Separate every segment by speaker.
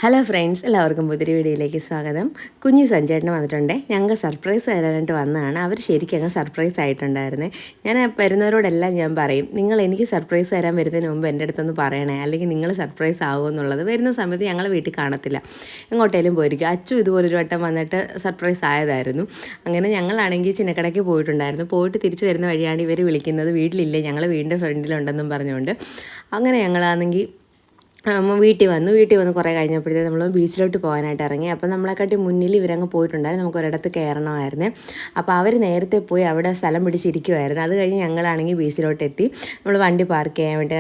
Speaker 1: Hello friends, എല്ലാവർക്കും പുതിയ വീഡിയോയിലേക്ക് സ്വാഗതം. കുഞ്ഞി സഞ്ചേട്ടന് വന്നിട്ടുണ്ട്. ഞങ്ങൾക്ക് സർപ്രൈസ് തരാനായിട്ട് വന്നതാണ്. അവർ ശരിക്കും അങ്ങ് സർപ്രൈസ് ആയിട്ടുണ്ടായിരുന്നേ. ഞാൻ വരുന്നവരോടെല്ലാം ഞാൻ പറയും, നിങ്ങൾ എനിക്ക് സർപ്രൈസ് തരാൻ വരുന്നതിന് മുമ്പ് എൻ്റെ അടുത്തൊന്ന് പറയണേ, അല്ലെങ്കിൽ നിങ്ങൾ സർപ്രൈസ് ആകുമെന്നുള്ളത്. വരുന്ന സമയത്ത് ഞങ്ങൾ വീട്ടിൽ കാണത്തില്ല, എങ്ങോട്ടേലും പോയിരിക്കും. അച്ചു ഇതുപോലൊരു വട്ടം വന്നിട്ട് സർപ്രൈസ് ആയതായിരുന്നു. അങ്ങനെ ഞങ്ങളാണെങ്കിൽ ചിന്നക്കടയ്ക്ക് പോയിട്ടുണ്ടായിരുന്നു. പോയിട്ട് തിരിച്ച് വരുന്ന വഴിയാണ് ഇവർ വിളിക്കുന്നത്, വീട്ടിലില്ലേ, ഞങ്ങൾ വീടിൻ്റെ ഫ്രണ്ടിലുണ്ടെന്നും പറഞ്ഞുകൊണ്ട്. അങ്ങനെ ഞങ്ങളാണെങ്കിൽ വീട്ടിൽ വന്ന് കുറേ കഴിഞ്ഞപ്പോഴത്തേക്ക് നമ്മൾ ബീച്ചിലോട്ട് പോകാനായിട്ട് ഇറങ്ങി. അപ്പോൾ നമ്മളെക്കാട്ടി മുന്നിൽ ഇവരങ്ങ് പോയിട്ടുണ്ടായിരുന്നു. നമുക്ക് ഒരിടത്ത് കയറണമായിരുന്നു. അപ്പോൾ അവർ നേരത്തെ പോയി അവിടെ സ്ഥലം പിടിച്ചിരിക്കുമായിരുന്നു. അത് കഴിഞ്ഞ് ഞങ്ങളാണെങ്കിൽ ബീച്ചിലോട്ട് എത്തി. നമ്മൾ വണ്ടി പാർക്ക് ചെയ്യാൻ വേണ്ടി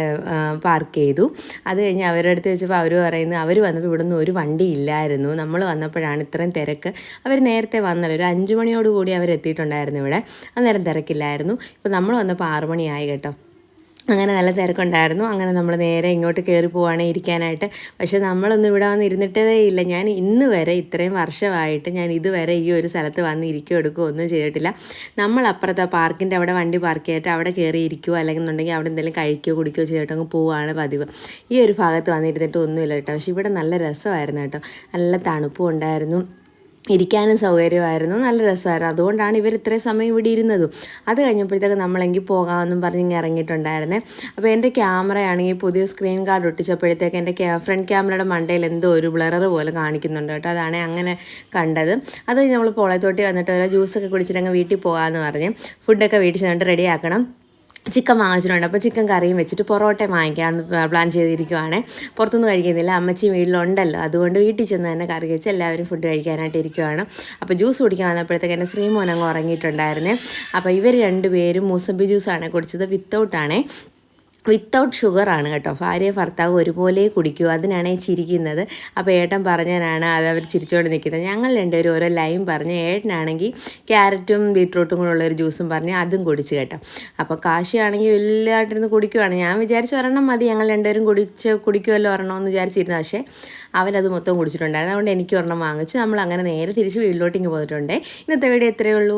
Speaker 1: പാർക്ക് ചെയ്തു. അത് കഴിഞ്ഞ് അവരുടെ അടുത്ത് വെച്ചപ്പോൾ അവർ പറയുന്നത്, അവർ വന്നപ്പോൾ ഇവിടെ നിന്ന് ഒരു വണ്ടി ഇല്ലായിരുന്നു, നമ്മൾ വന്നപ്പോഴാണ് ഇത്രയും തിരക്ക്. അവർ നേരത്തെ വന്നല്ലോ, ഒരു 5 മണിയോടുകൂടി അവർ എത്തിയിട്ടുണ്ടായിരുന്നു ഇവിടെ. അന്നേരം തിരക്കില്ലായിരുന്നു. ഇപ്പോൾ നമ്മൾ വന്നപ്പോൾ 6 മണിയായി കേട്ടോ. അങ്ങനെ നല്ല തിരക്കുണ്ടായിരുന്നു. അങ്ങനെ നമ്മൾ നേരെ ഇങ്ങോട്ട് കയറി പോവുകയാണ് ഇരിക്കാനായിട്ട്. പക്ഷേ നമ്മളൊന്നും ഇവിടെ വന്ന് ഇരുന്നിട്ടേ ഇല്ല. ഞാൻ ഇന്ന് വരെ ഇത്രയും വർഷമായിട്ട് ഞാൻ ഇതുവരെ ഈ ഒരു സ്ഥലത്ത് വന്ന് ഇരിക്കുകയോ എടുക്കുകയോ ഒന്നും ചെയ്തിട്ടില്ല. നമ്മൾ അപ്പുറത്തെ പാർക്കിൻ്റെ അവിടെ വണ്ടി പാർക്ക് ചെയ്തിട്ട് അവിടെ കയറി ഇരിക്കുകയോ അല്ലെങ്കിൽ എന്നുണ്ടെങ്കിൽ അവിടെ എന്തെങ്കിലും കഴിക്കുകയോ കുടിക്കുകയോ ചെയ്തിട്ട് അങ്ങ് പോവുകയാണ് പതിവ്. ഈ ഒരു ഭാഗത്ത് വന്നിരുന്നിട്ട് ഒന്നുമില്ല കേട്ടോ. പക്ഷേ ഇവിടെ നല്ല രസമായിരുന്നു കേട്ടോ. നല്ല തണുപ്പും ഉണ്ടായിരുന്നു, ഇരിക്കാനും സൗകര്യമായിരുന്നു, നല്ല രസമായിരുന്നു. അതുകൊണ്ടാണ് ഇവർ ഇത്രയും സമയം ഇവിടെ ഇരുന്നതും. അത് കഴിഞ്ഞപ്പോഴത്തേക്ക് നമ്മളെങ്കിൽ പോകാമെന്നും പറഞ്ഞ് ഇറങ്ങിയിട്ടുണ്ടായിരുന്നേ. അപ്പോൾ എൻ്റെ ക്യാമറയാണെങ്കിൽ പുതിയ സ്ക്രീൻ ഗാർഡ് ഒട്ടിച്ചപ്പോഴത്തേക്ക് എൻ്റെ ഫ്രണ്ട് ക്യാമറയുടെ മണ്ടയിൽ എന്തോ ഒരു ബ്ലറർ പോലെ കാണിക്കുന്നുണ്ട് കേട്ടോ. അതാണ് അങ്ങനെ കണ്ടത്. അത് കഴിഞ്ഞ് നമ്മൾ പോളത്തോട്ടി വന്നിട്ട് ഒരു ജ്യൂസൊക്കെ കുടിച്ചിട്ട് വീട്ടിൽ പോകാമെന്ന് പറഞ്ഞ് ഫുഡൊക്കെ വീട്ടിൽ ചെന്നിട്ട് റെഡിയാക്കണം. ചിക്കൻ വാങ്ങിച്ചിട്ടുണ്ട്. അപ്പോൾ ചിക്കൻ കറിയും വെച്ചിട്ട് പൊറോട്ട വാങ്ങിക്കാമെന്ന് പ്ലാൻ ചെയ്തിരിക്കുവാണ്. പുറത്തൊന്നും കഴിക്കുന്നില്ല, അമ്മച്ചി വീട്ടിലുണ്ടല്ലോ, അതുകൊണ്ട് വീട്ടിൽ ചെന്ന് തന്നെ കറി വെച്ച് എല്ലാവരും ഫുഡ് കഴിക്കാനായിട്ട് ഇരിക്കുവാണ്. അപ്പോൾ ജ്യൂസ് കുടിക്കാൻ വന്നപ്പോഴത്തേക്ക് എൻ്റെ ശ്രീമോൻ അങ്ങ് ഉറങ്ങിയിട്ടുണ്ടായിരുന്നേ. അപ്പോൾ ഇവർ രണ്ടുപേരും മൂസമ്പി ജ്യൂസാണ് കുടിച്ചത്, വിത്തൗട്ട് ഷുഗറാണ് കേട്ടോ. ഭാര്യ ഭർത്താവ് ഒരുപോലെ കുടിക്കൂ, അതിനാണ് ചിരിക്കുന്നത്. അപ്പോൾ ഏട്ടൻ പറഞ്ഞതിനാണ് അത് അവർ ചിരിച്ചുകൊണ്ട് നിൽക്കുന്നത്. ഞങ്ങൾ രണ്ടുപേരും ഓരോ ലൈൻ പറഞ്ഞ്, ഏട്ടനാണെങ്കിൽ ക്യാരറ്റും ബീട്രൂട്ടും കൂടെ ഉള്ളൊരു ജ്യൂസും പറഞ്ഞ് അതും കുടിച്ച് കേട്ടോ. അപ്പോൾ കാശിയാണെങ്കിൽ വലുതായിട്ടിരുന്ന് കുടിക്കുവാണ്. ഞാൻ വിചാരിച്ച് ഒരെണ്ണം മതി, ഞങ്ങൾ രണ്ടുപേരും കുടിക്കുമല്ലോ ഒരെണ്ണമെന്ന് വിചാരിച്ചിരുന്നു. പക്ഷേ അവനത് മൊത്തം കുടിച്ചിട്ടുണ്ടായിരുന്നു. അതുകൊണ്ട് എനിക്ക് ഒരെണ്ണം വാങ്ങിച്ച് നമ്മൾ അങ്ങനെ നേരെ തിരിച്ച് വീട്ടിലോട്ട് പോന്നിട്ടുണ്ട്. ഇന്നത്തെ വീഡിയോ ഇത്രയേ ഉള്ളൂ.